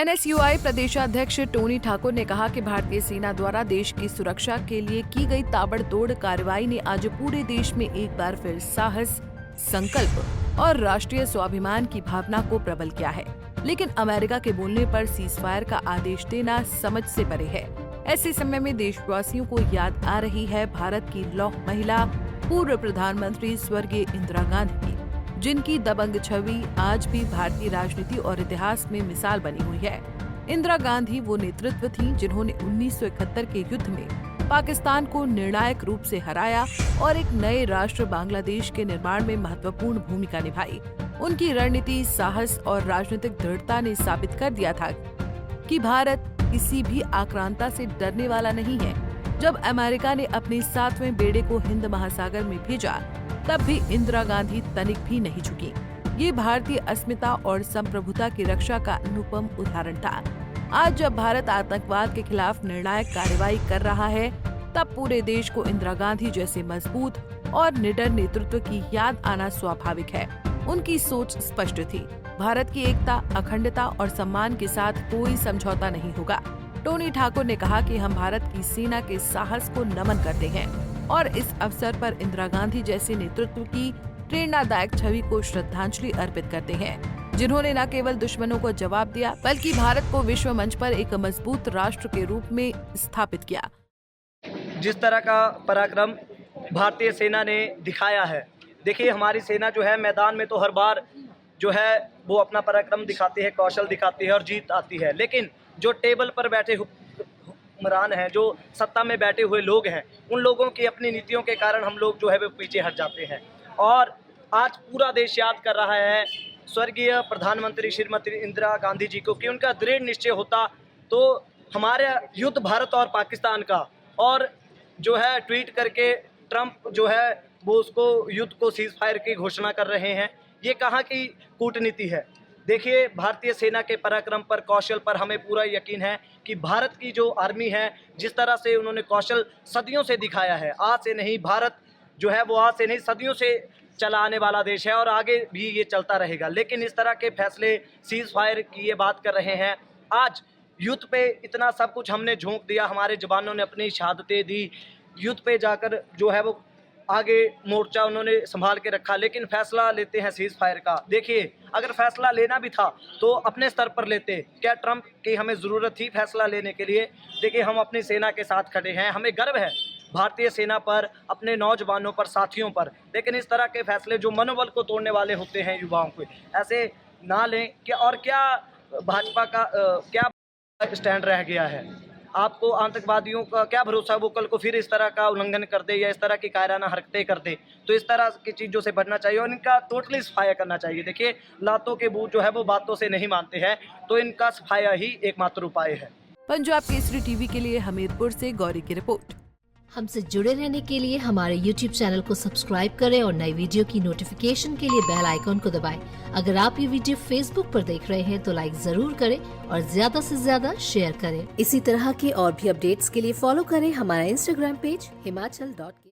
NSUI प्रदेशाध्यक्ष Tony Thakur ने कहा कि भारतीय सेना द्वारा देश की सुरक्षा के लिए की गई ताबड़तोड़ कार्रवाई ने आज पूरे देश में एक बार फिर साहस, संकल्प और राष्ट्रीय स्वाभिमान की भावना को प्रबल किया है। लेकिन अमेरिका के बोलने पर सीजफायर का आदेश देना समझ से परे है। ऐसे समय में देशवासियों को याद आ रही है भारत की लौह महिला पूर्व प्रधानमंत्री स्वर्गीय इंदिरा गांधी की, जिनकी दबंग छवि आज भी भारतीय राजनीति और इतिहास में मिसाल बनी हुई है। इंदिरा गांधी वो नेतृत्व थीं जिन्होंने 1971 के युद्ध में पाकिस्तान को निर्णायक रूप से हराया और एक नए राष्ट्र बांग्लादेश के निर्माण में महत्वपूर्ण भूमिका निभाई। उनकी रणनीति, साहस और राजनीतिक दृढ़ता ने साबित कर दिया था कि भारत किसी भी आक्रांता से डरने वाला नहीं है। जब अमेरिका ने अपने 7वें बेड़े को हिंद महासागर में भेजा, तब भी इंदिरा गांधी तनिक भी नहीं झुकी। ये भारतीय अस्मिता और संप्रभुता की रक्षा का अनुपम उदाहरण था। आज जब भारत आतंकवाद के खिलाफ निर्णायक कार्रवाई कर रहा है, तब पूरे देश को इंदिरा गांधी जैसे मजबूत और निडर नेतृत्व की याद आना स्वाभाविक है। उनकी सोच स्पष्ट थी, भारत की एकता, अखंडता और सम्मान के साथ कोई समझौता नहीं होगा। टोनी ठाकुर ने कहा कि हम भारत की सेना के साहस को नमन करते हैं और इस अवसर पर इंदिरा गांधी जैसे नेतृत्व की प्रेरणादायक छवि को श्रद्धांजलि अर्पित करते हैं, जिन्होंने न केवल दुश्मनों को जवाब दिया, बल्कि भारत को विश्व मंच पर एक मजबूत राष्ट्र के रूप में स्थापित किया। जिस तरह का पराक्रम भारतीय सेना ने दिखाया है, देखिए हमारी सेना जो है मैदान में तो हर बार जो है वो अपना पराक्रम दिखाती है, कौशल दिखाती है और जीत आती है। लेकिन जो टेबल पर बैठे हुक्मरान हैं, जो सत्ता में बैठे हुए लोग हैं, उन लोगों की अपनी नीतियों के कारण हम लोग जो है वो पीछे हट जाते हैं। और आज पूरा देश याद कर रहा है स्वर्गीय प्रधानमंत्री श्रीमती इंदिरा गांधी जी को कि उनका दृढ़ निश्चय होता तो हमारे युद्ध भारत और पाकिस्तान का, और जो है ट्वीट करके ट्रंप जो है वो उसको युद्ध को सीज फायर की घोषणा कर रहे हैं। ये कहाँ की कूटनीति है? देखिए भारतीय सेना के पराक्रम पर, कौशल पर हमें पूरा यकीन है कि भारत की जो आर्मी है, जिस तरह से उन्होंने कौशल सदियों से दिखाया है, आज से नहीं, भारत जो है वो आज से नहीं सदियों से चला आने वाला देश है और आगे भी ये चलता रहेगा। लेकिन इस तरह के फैसले, सीज फायर की ये बात कर रहे हैं। आज युद्ध पे इतना सब कुछ हमने झोंक दिया, हमारे जवानों ने अपनी शहादतें दी, युद्ध पे जाकर जो है वो आगे मोर्चा उन्होंने संभाल के रखा, लेकिन फैसला लेते हैं सीज फायर का। देखिए अगर फैसला लेना भी था तो अपने स्तर पर लेते। क्या ट्रंप की हमें ज़रूरत थी फैसला लेने के लिए? देखिए हम अपनी सेना के साथ खड़े हैं, हमें गर्व है भारतीय सेना पर, अपने नौजवानों पर, साथियों पर। लेकिन इस तरह के फैसले जो मनोबल को तोड़ने वाले होते हैं युवाओं को, ऐसे ना लें। क्या भाजपा का क्या स्टैंड रह गया है? आपको आतंकवादियों का क्या भरोसा, वो कल को फिर इस तरह का उल्लंघन कर दे या इस तरह की कायराना हरकतें कर दे? तो इस तरह की चीज़ों से बचना चाहिए और इनका टोटली सफाया करना चाहिए। देखिए लातों के भूत जो है वो बातों से नहीं मानते हैं, तो इनका सफाया ही एकमात्र उपाय है। पंजाब केसरी टीवी के लिए हमीरपुर से गौरी की रिपोर्ट। हमसे जुड़े रहने के लिए हमारे YouTube चैनल को सब्सक्राइब करें और नई वीडियो की नोटिफिकेशन के लिए बेल आइकॉन को दबाएं। अगर आप ये वीडियो Facebook पर देख रहे हैं तो लाइक जरूर करें और ज्यादा से ज्यादा शेयर करें। इसी तरह के और भी अपडेट्स के लिए फॉलो करें हमारा Instagram पेज himachal.ke।